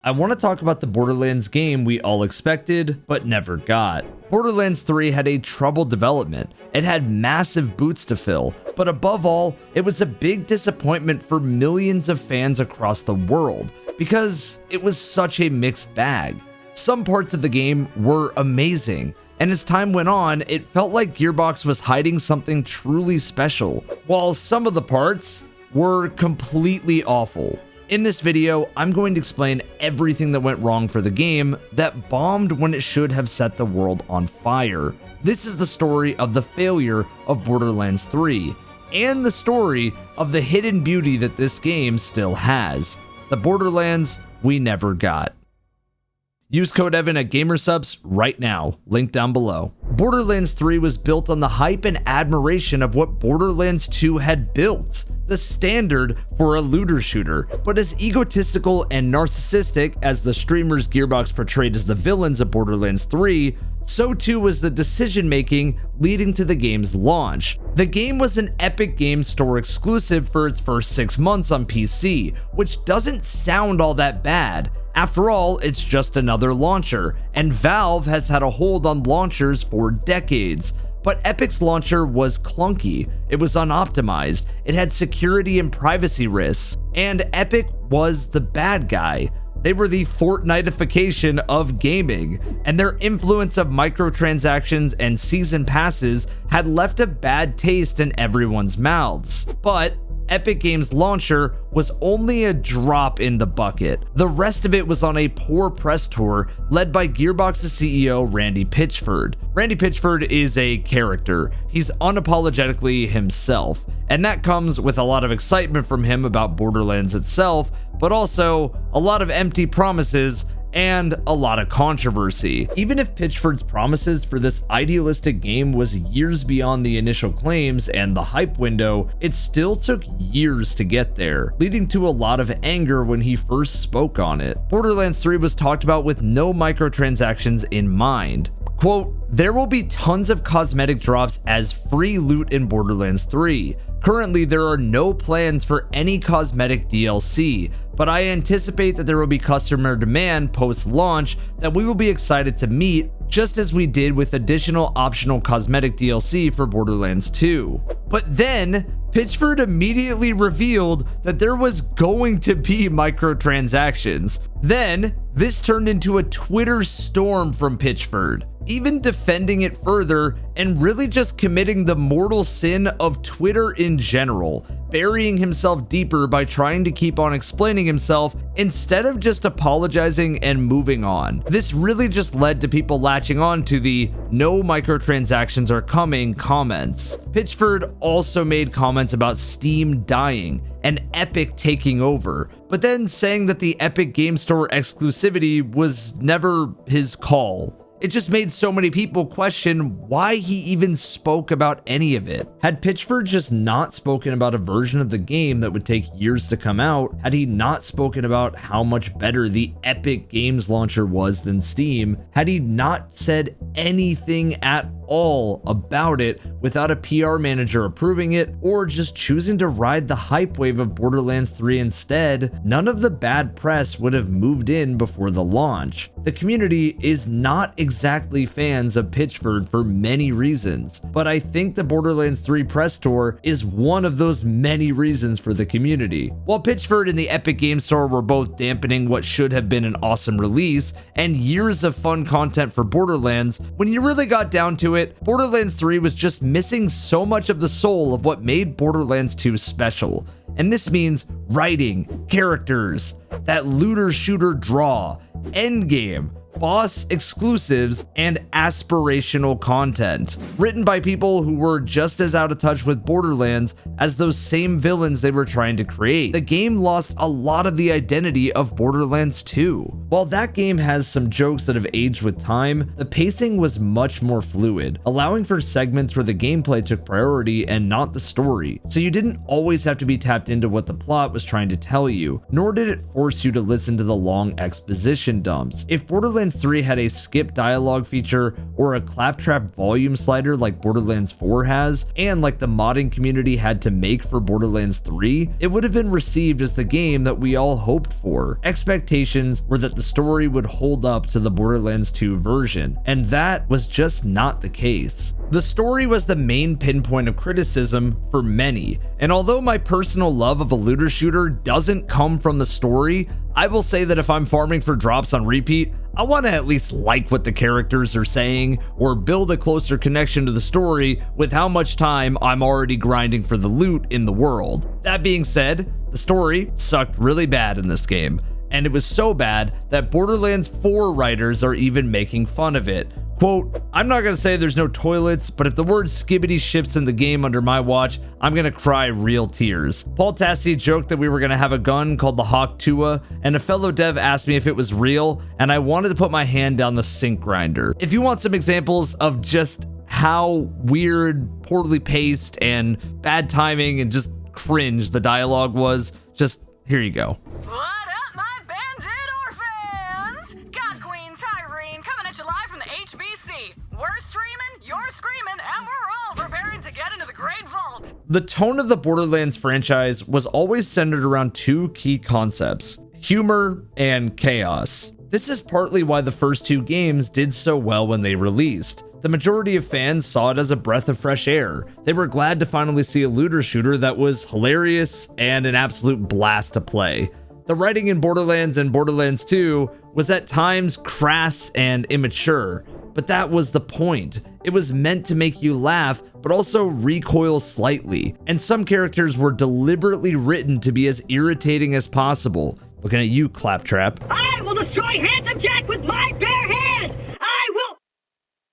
I want to talk about the Borderlands game we all expected, but never got. Borderlands 3 had a troubled development. It had massive boots to fill, but above all, it was a big disappointment for millions of fans across the world, because it was such a mixed bag. Some parts of the game were amazing, and as time went on, it felt like Gearbox was hiding something truly special, while some of the parts were completely awful. In this video, I'm going to explain everything that went wrong for the game that bombed when it should have set the world on fire. This is the story of the failure of Borderlands 3, and the story of the hidden beauty that this game still has. The Borderlands We Never Got. Use code Evan at Gamersubs right now, link down below. Borderlands 3 was built on the hype and admiration of what Borderlands 2 had built, the standard for a looter shooter. But as egotistical and narcissistic as the streamers Gearbox portrayed as the villains of Borderlands 3, so too was the decision making leading to the game's launch. The game was an Epic Games Store exclusive for its first 6 months on PC, which doesn't sound all that bad. After all, it's just another launcher, and Valve has had a hold on launchers for decades. But Epic's launcher was clunky, it was unoptimized, it had security and privacy risks, and Epic was the bad guy. They were the Fortnite-ification of gaming, and their influence of microtransactions and season passes had left a bad taste in everyone's mouths. But Epic Games Launcher was only a drop in the bucket. The rest of it was on a poor press tour led by Gearbox's CEO Randy Pitchford. Randy Pitchford is a character. He's unapologetically himself, and that comes with a lot of excitement from him about Borderlands itself, but also a lot of empty promises and a lot of controversy. Even if Pitchford's promises for this idealistic game was years beyond the initial claims and the hype window, it still took years to get there, leading to a lot of anger when he first spoke on it. Borderlands 3 was talked about with no microtransactions in mind. Quote, "There will be tons of cosmetic drops as free loot in Borderlands 3. Currently, there are no plans for any cosmetic DLC, but I anticipate that there will be customer demand post-launch that we will be excited to meet, just as we did with additional optional cosmetic DLC for Borderlands 2. But then, Pitchford immediately revealed that there was going to be microtransactions. Then, this turned into a Twitter storm from Pitchford, even defending it further and really just committing the mortal sin of Twitter in general, burying himself deeper by trying to keep on explaining himself instead of just apologizing and moving on. This really just led to people latching on to the "no microtransactions are coming" comments. Pitchford also made comments about Steam dying and Epic taking over, but then saying that the Epic Game Store exclusivity was never his call. It just made so many people question why he even spoke about any of it. Had Pitchford just not spoken about a version of the game that would take years to come out, had he not spoken about how much better the Epic Games launcher was than Steam, had he not said anything at all about it without a PR manager approving it or just choosing to ride the hype wave of Borderlands 3 instead, none of the bad press would have moved in before the launch. The community is not exactly fans of Pitchford for many reasons, but I think the Borderlands 3 press tour is one of those many reasons for the community. While Pitchford and the Epic Games Store were both dampening what should have been an awesome release and years of fun content for Borderlands, when you really got down to it, Borderlands 3 was just missing so much of the soul of what made Borderlands 2 special. And this means writing, characters, that looter shooter draw, endgame, boss exclusives, and aspirational content, written by people who were just as out of touch with Borderlands as those same villains they were trying to create. The game lost a lot of the identity of Borderlands 2. While that game has some jokes that have aged with time, the pacing was much more fluid, allowing for segments where the gameplay took priority and not the story, so you didn't always have to be tapped into what the plot was trying to tell you, nor did it force you to listen to the long exposition dumps. If Borderlands Borderlands 3 had a skip dialogue feature or a claptrap volume slider like Borderlands 4 has, and like the modding community had to make for Borderlands 3, it would have been received as the game that we all hoped for. Expectations were that the story would hold up to the Borderlands 2 version, and that was just not the case. The story was the main pinpoint of criticism for many, and although my personal love of a looter shooter doesn't come from the story, I will say that if I'm farming for drops on repeat, I want to at least like what the characters are saying or build a closer connection to the story with how much time I'm already grinding for the loot in the world. That being said, the story sucked really bad in this game, and it was so bad that Borderlands 4 writers are even making fun of it. Quote, "I'm not gonna say there's no toilets, but if the word skibbity ships in the game under my watch, I'm gonna cry real tears." Paul Tassi joked that we were gonna have a gun called the Hawk Tua, and a fellow dev asked me if it was real, and I wanted to put my hand down the sink grinder. If you want some examples of just how weird, poorly paced, and bad timing and just cringe the dialogue was, just here you go. What up, my bandit orphans? God Queen Tyrene coming at you live from the HBC. We're streaming, you're screaming, and we're all preparing to get into the Great Vault. The tone of the Borderlands franchise was always centered around two key concepts: humor and chaos. This is partly why the first two games did so well when they released. The majority of fans saw it as a breath of fresh air. They were glad to finally see a looter shooter that was hilarious and an absolute blast to play. The writing in Borderlands and Borderlands 2 was at times crass and immature, but that was the point. It was meant to make you laugh, but also recoil slightly, and some characters were deliberately written to be as irritating as possible. Looking at you, Claptrap. I will destroy Handsome Jack with my bare hands! I will...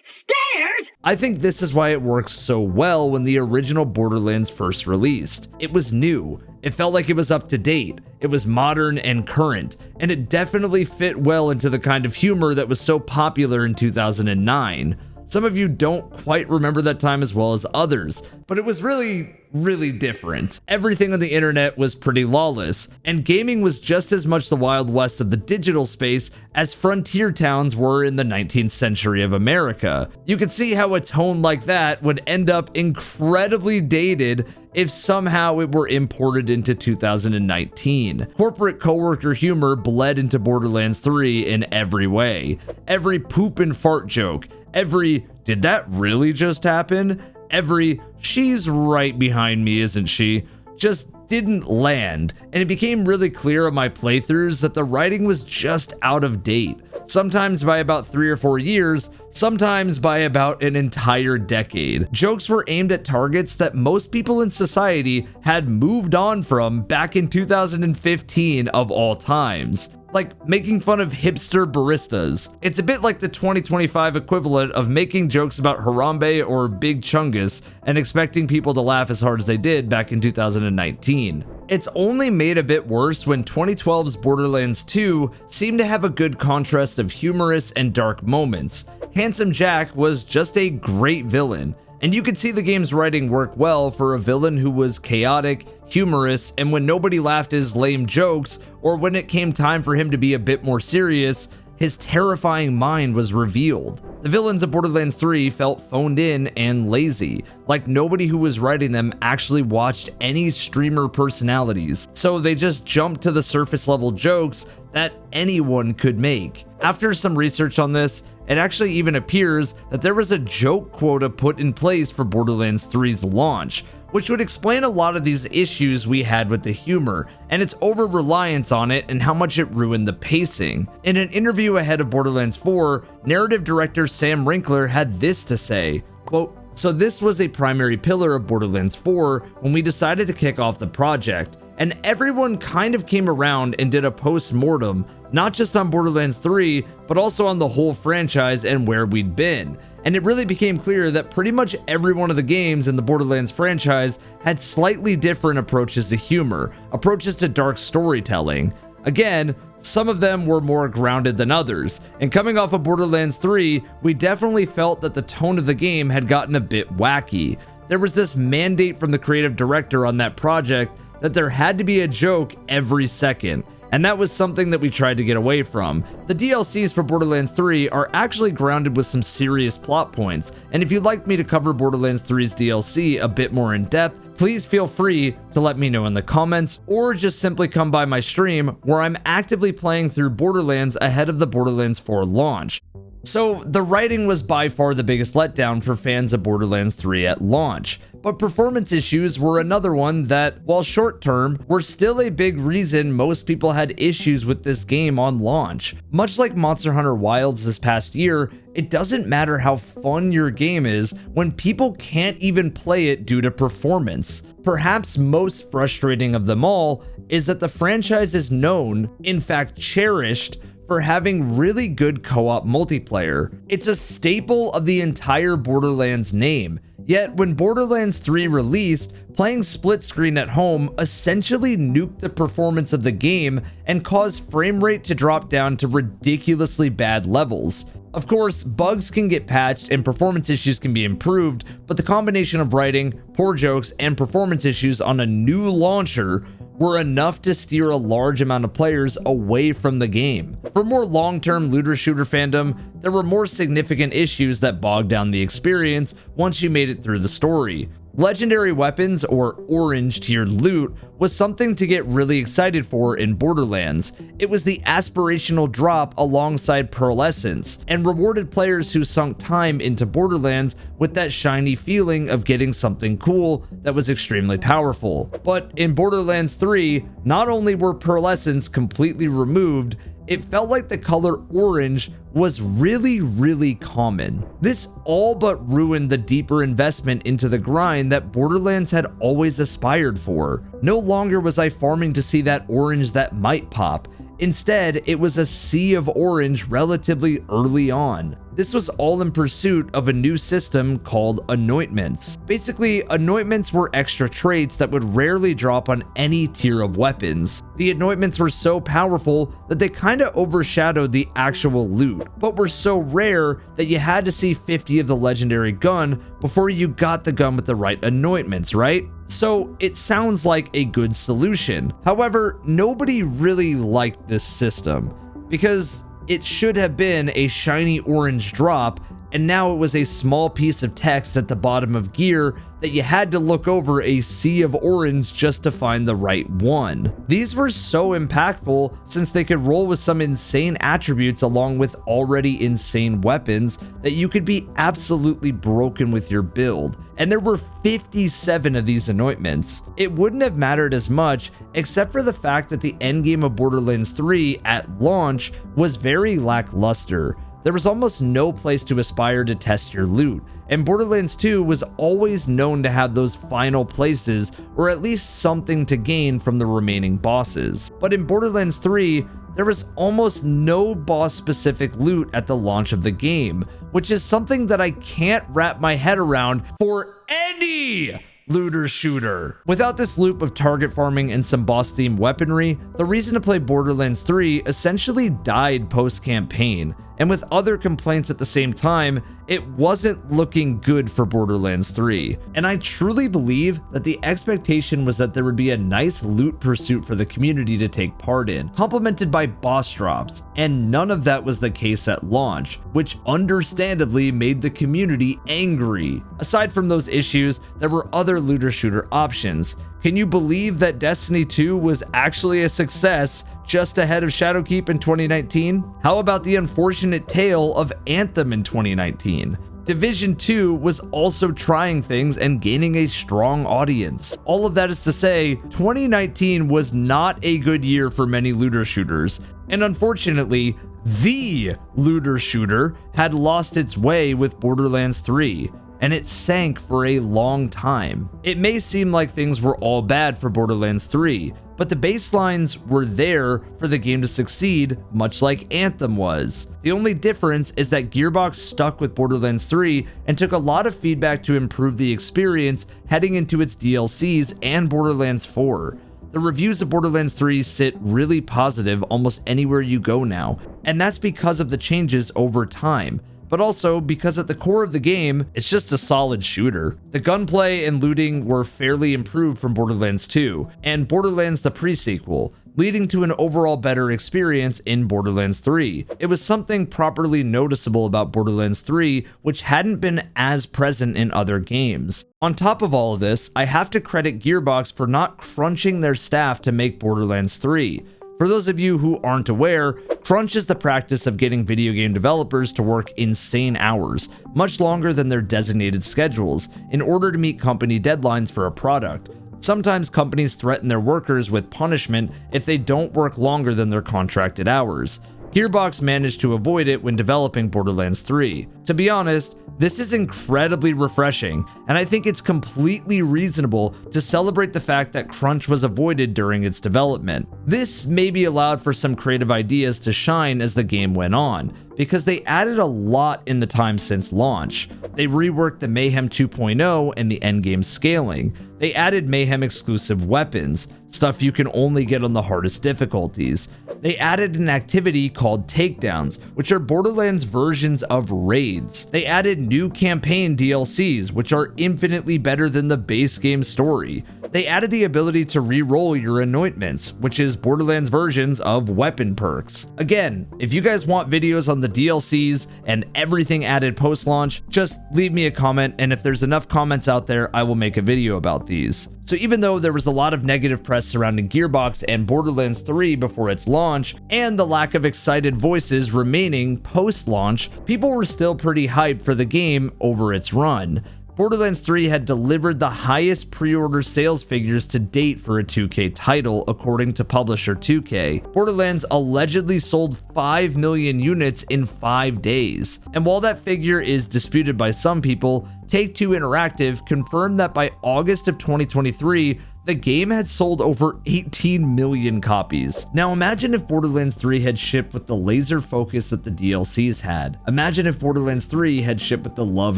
Stairs? I think this is why it works so well when the original Borderlands first released. It was new, it felt like it was up to date, it was modern and current, and it definitely fit well into the kind of humor that was so popular in 2009. Some of you don't quite remember that time as well as others, but it was really different. Everything on the internet was pretty lawless, and gaming was just as much the Wild West of the digital space as frontier towns were in the 19th century of America. You could see how a tone like that would end up incredibly dated if somehow it were imported into 2019. Corporate coworker humor bled into Borderlands 3 in every way. Every poop and fart joke, every "did that really just happen?" every "she's right behind me, isn't she?" just didn't land, and it became really clear on my playthroughs that the writing was just out of date, sometimes by about 3 or 4 years, sometimes by about an entire decade. Jokes were aimed at targets that most people in society had moved on from back in 2015 of all times. Like making fun of hipster baristas. It's a bit like the 2025 equivalent of making jokes about Harambe or Big Chungus and expecting people to laugh as hard as they did back in 2019. It's only made a bit worse when 2012's Borderlands 2 seemed to have a good contrast of humorous and dark moments. Handsome Jack was just a great villain, and you could see the game's writing work well for a villain who was chaotic, humorous, and when nobody laughed at his lame jokes, or when it came time for him to be a bit more serious, his terrifying mind was revealed. The villains of Borderlands 3 felt phoned in and lazy, like nobody who was writing them actually watched any streamer personalities, so they just jumped to the surface level jokes that anyone could make. After some research on this, it actually even appears that there was a joke quota put in place for Borderlands 3's launch, which would explain a lot of these issues we had with the humor, and its over-reliance on it and how much it ruined the pacing. In an interview ahead of Borderlands 4, narrative director Sam Rinkler had this to say, quote, "So this was a primary pillar of Borderlands 4 when we decided to kick off the project, and everyone kind of came around and did a post-mortem, not just on Borderlands 3, but also on the whole franchise and where we'd been. And it really became clear that pretty much every one of the games in the Borderlands franchise had slightly different approaches to humor, approaches to dark storytelling. Again, some of them were more grounded than others, and coming off of Borderlands 3, we definitely felt that the tone of the game had gotten a bit wacky. There was this mandate from the creative director on that project that there had to be a joke every second. And that was something that we tried to get away from. The DLCs for Borderlands 3 are actually grounded with some serious plot points, and if you'd like me to cover Borderlands 3's DLC a bit more in depth, please feel free to let me know in the comments, or just simply come by my stream where I'm actively playing through Borderlands ahead of the Borderlands 4 launch. So the writing was by far the biggest letdown for fans of Borderlands 3 at launch, but performance issues were another one that, while short term, were still a big reason most people had issues with this game on launch. Much like Monster Hunter Wilds this past year, it doesn't matter how fun your game is when people can't even play it due to performance. Perhaps most frustrating of them all is that the franchise is known, in fact cherished, for having really good co-op multiplayer. It's a staple of the entire Borderlands name. Yet when Borderlands 3 released, playing split screen at home essentially nuked the performance of the game and caused frame rate to drop down to ridiculously bad levels. Of course, bugs can get patched and performance issues can be improved, but the combination of writing, poor jokes, and performance issues on a new launcher were enough to steer a large amount of players away from the game. For more long-term looter shooter fandom, there were more significant issues that bogged down the experience once you made it through the story. Legendary weapons, or orange tiered loot, was something to get really excited for in Borderlands. It was the aspirational drop alongside pearlescence, and rewarded players who sunk time into Borderlands with that shiny feeling of getting something cool that was extremely powerful. But in Borderlands 3, not only were pearlescence completely removed, it felt like the color orange was really common. This all but ruined the deeper investment into the grind that Borderlands had always aspired for. No longer was I farming to see that orange that might pop. Instead, it was a sea of orange relatively early on. This was all in pursuit of a new system called anointments. Basically, anointments were extra traits that would rarely drop on any tier of weapons. The anointments were so powerful that they kinda overshadowed the actual loot, but were so rare that you had to see 50 of the legendary gun before you got the gun with the right anointments, right? So it sounds like a good solution. However, nobody really liked this system because it should have been a shiny orange drop, and now it was a small piece of text at the bottom of gear that you had to look over a sea of orange just to find the right one. These were so impactful since they could roll with some insane attributes along with already insane weapons that you could be absolutely broken with your build. And there were 57 of these anointments. It wouldn't have mattered as much except for the fact that the endgame of Borderlands 3 at launch was very lackluster. There was almost no place to aspire to test your loot, and Borderlands 2 was always known to have those final places or at least something to gain from the remaining bosses. But in Borderlands 3, there was almost no boss specific loot at the launch of the game, which is something that I can't wrap my head around for any looter shooter. Without this loop of target farming and some boss themed weaponry, the reason to play Borderlands 3 essentially died post-campaign, and with other complaints at the same time, it wasn't looking good for Borderlands 3. And I truly believe that the expectation was that there would be a nice loot pursuit for the community to take part in, complemented by boss drops, and none of that was the case at launch, which understandably made the community angry. Aside from those issues, there were other looter shooter options. Can you believe that Destiny 2 was actually a success just ahead of Shadowkeep in 2019? How about the unfortunate tale of Anthem in 2019? Division 2 was also trying things and gaining a strong audience. All of that is to say, 2019 was not a good year for many looter shooters, and unfortunately, the looter shooter had lost its way with Borderlands 3. And it sank for a long time. It may seem like things were all bad for Borderlands 3, but the baselines were there for the game to succeed, much like Anthem was. The only difference is that Gearbox stuck with Borderlands 3 and took a lot of feedback to improve the experience heading into its DLCs and Borderlands 4. The reviews of Borderlands 3 sit really positive almost anywhere you go now, and that's because of the changes over time. But also because at the core of the game, it's just a solid shooter. The gunplay and looting were fairly improved from Borderlands 2, and Borderlands the pre-sequel. leading to an overall better experience in Borderlands 3. It was something properly noticeable about Borderlands 3, which hadn't been as present in other games. On top of all of this, I have to credit Gearbox for not crunching their staff to make Borderlands 3. For those of you who aren't aware, crunch is the practice of getting video game developers to work insane hours, much longer than their designated schedules, in order to meet company deadlines for a product. Sometimes companies threaten their workers with punishment if they don't work longer than their contracted hours. Gearbox managed to avoid it when developing Borderlands 3. To be honest, this is incredibly refreshing, and I think it's completely reasonable to celebrate the fact that crunch was avoided during its development. This maybe allowed for some creative ideas to shine as the game went on, because they added a lot in the time since launch. They reworked the Mayhem 2.0 and the endgame scaling. They added Mayhem exclusive weapons, stuff you can only get on the hardest difficulties. They added an activity called takedowns, which are Borderlands versions of raids. They added new campaign DLCs, which are infinitely better than the base game story. They added the ability to re-roll your anointments, which is Borderlands versions of weapon perks. Again, if you guys want videos on the DLCs and everything added post-launch, just leave me a comment, and if there's enough comments out there, I will make a video about these. So even though there was a lot of negative press surrounding Gearbox and Borderlands 3 before its launch, and the lack of excited voices remaining post-launch, people were still pretty hyped for the game over its run. Borderlands 3 had delivered the highest pre-order sales figures to date for a 2K title, according to publisher 2K. Borderlands allegedly sold 5 million units in 5 days. And while that figure is disputed by some people, Take-Two Interactive confirmed that by August of 2023, the game had sold over 18 million copies. Now imagine if Borderlands 3 had shipped with the laser focus that the DLCs had. Imagine if Borderlands 3 had shipped with the love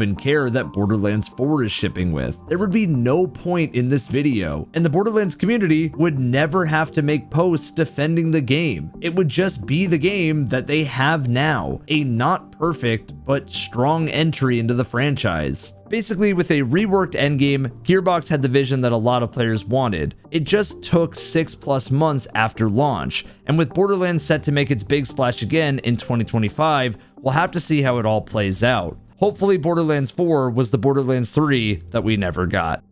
and care that Borderlands 4 is shipping with. There would be no point in this video, and the Borderlands community would never have to make posts defending the game. It would just be the game that they have now, a not perfect but strong entry into the franchise. Basically, with a reworked endgame, Gearbox had the vision that a lot of players wanted. It just took 6+ months after launch, and with Borderlands set to make its big splash again in 2025, we'll have to see how it all plays out. Hopefully Borderlands 4 was the Borderlands 3 that we never got.